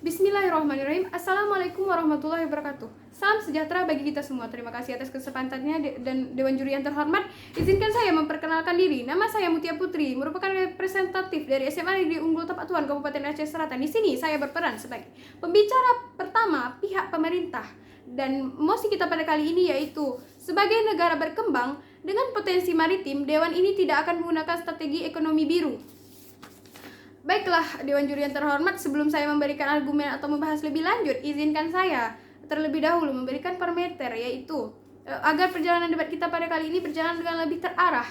Bismillahirrahmanirrahim. Assalamualaikum warahmatullahi wabarakatuh. Salam sejahtera bagi kita semua. Terima kasih atas kesempatannya dan Dewan Juri yang terhormat. Izinkan saya memperkenalkan diri. Nama saya Mutia Putri, merupakan representatif dari SMA Negeri Unggul Tapak Tuan Kabupaten Aceh Selatan. Di sini saya berperan sebagai pembicara pertama pihak pemerintah. Dan mosi kita pada kali ini yaitu sebagai negara berkembang dengan potensi maritim, Dewan ini tidak akan menggunakan strategi ekonomi biru. Baiklah, Dewan Juri yang terhormat, sebelum saya memberikan argumen atau membahas lebih lanjut, izinkan saya terlebih dahulu memberikan parameter, yaitu agar perjalanan debat kita pada kali ini berjalan dengan lebih terarah.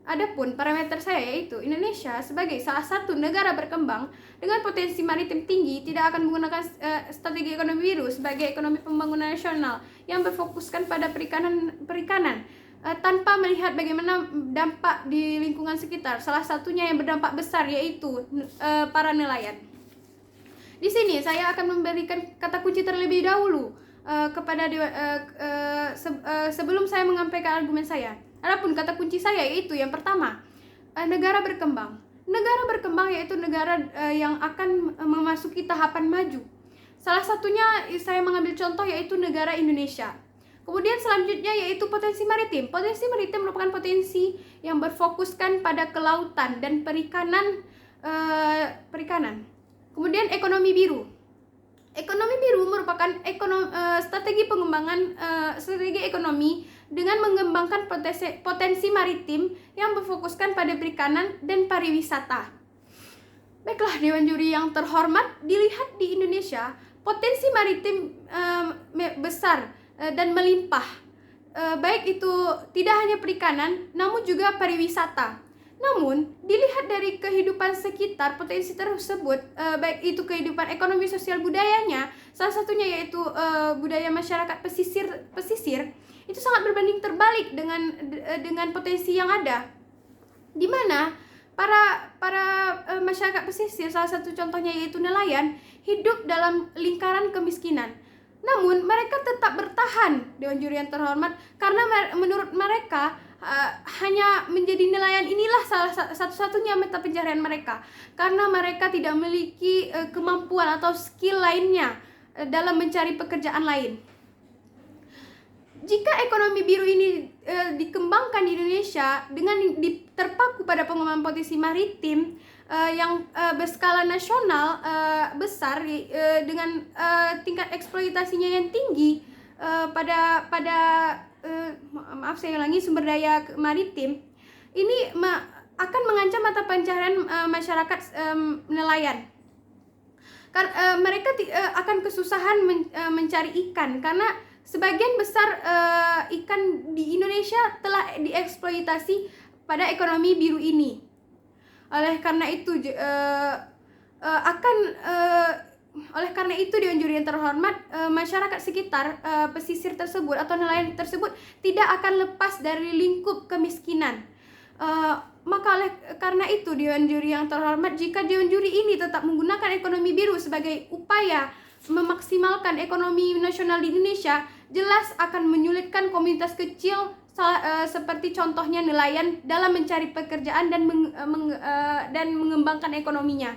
Adapun parameter saya yaitu Indonesia sebagai salah satu negara berkembang dengan potensi maritim tinggi tidak akan menggunakan strategi ekonomi biru sebagai ekonomi pembangunan nasional yang berfokuskan pada perikanan. Tanpa melihat bagaimana dampak di lingkungan sekitar. Salah satunya yang berdampak besar yaitu para nelayan. Di sini saya akan memberikan kata kunci terlebih dahulu kepada sebelum saya menyampaikan argumen saya. Adapun kata kunci saya yaitu yang pertama, negara berkembang. Negara berkembang yaitu negara yang akan memasuki tahapan maju. Salah satunya saya mengambil contoh yaitu negara Indonesia. Kemudian selanjutnya yaitu potensi maritim. Potensi maritim merupakan potensi yang berfokuskan pada kelautan dan perikanan. Kemudian ekonomi biru. Ekonomi biru merupakan strategi pengembangan strategi ekonomi dengan mengembangkan potensi maritim yang berfokuskan pada perikanan dan pariwisata. Baiklah, Dewan Juri yang terhormat, dilihat di Indonesia potensi maritim besar dan melimpah, baik itu tidak hanya perikanan namun juga pariwisata. Namun dilihat dari kehidupan sekitar potensi tersebut, baik itu kehidupan ekonomi sosial budayanya, salah satunya yaitu budaya masyarakat pesisir itu sangat berbanding terbalik dengan potensi yang ada, di mana para masyarakat pesisir, salah satu contohnya yaitu nelayan, hidup dalam lingkaran kemiskinan. Namun mereka tetap bertahan, Dewan Juri yang terhormat, karena menurut mereka hanya menjadi nelayan inilah salah satu-satunya mata pencaharian mereka, karena mereka tidak memiliki kemampuan atau skill lainnya dalam mencari pekerjaan lain. Jika ekonomi biru ini dikembangkan di Indonesia dengan terpaku pada pengembangan potensi maritim yang berskala nasional besar, dengan tingkat eksploitasinya yang tinggi maaf saya ulangi, sumber daya maritim ini akan mengancam mata pencaharian masyarakat nelayan. Mereka akan kesusahan mencari ikan karena sebagian besar ikan di Indonesia telah dieksploitasi pada ekonomi biru ini. Oleh karena itu Dewan Juri yang terhormat, masyarakat sekitar pesisir tersebut atau nelayan tersebut tidak akan lepas dari lingkup kemiskinan. Maka oleh karena itu, Dewan Juri yang terhormat, jika Dewan Juri ini tetap menggunakan ekonomi biru sebagai upaya memaksimalkan ekonomi nasional di Indonesia, jelas akan menyulitkan komunitas kecil seperti contohnya nelayan dalam mencari pekerjaan dan mengembangkan ekonominya.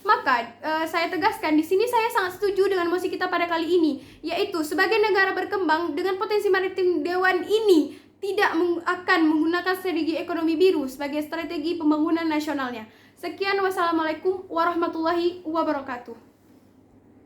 Maka saya tegaskan di sini saya sangat setuju dengan mosi kita pada kali ini, yaitu sebagai negara berkembang dengan potensi maritim, Dewan ini tidak akan menggunakan strategi ekonomi biru sebagai strategi pembangunan nasionalnya. Sekian, wassalamualaikum warahmatullahi wabarakatuh.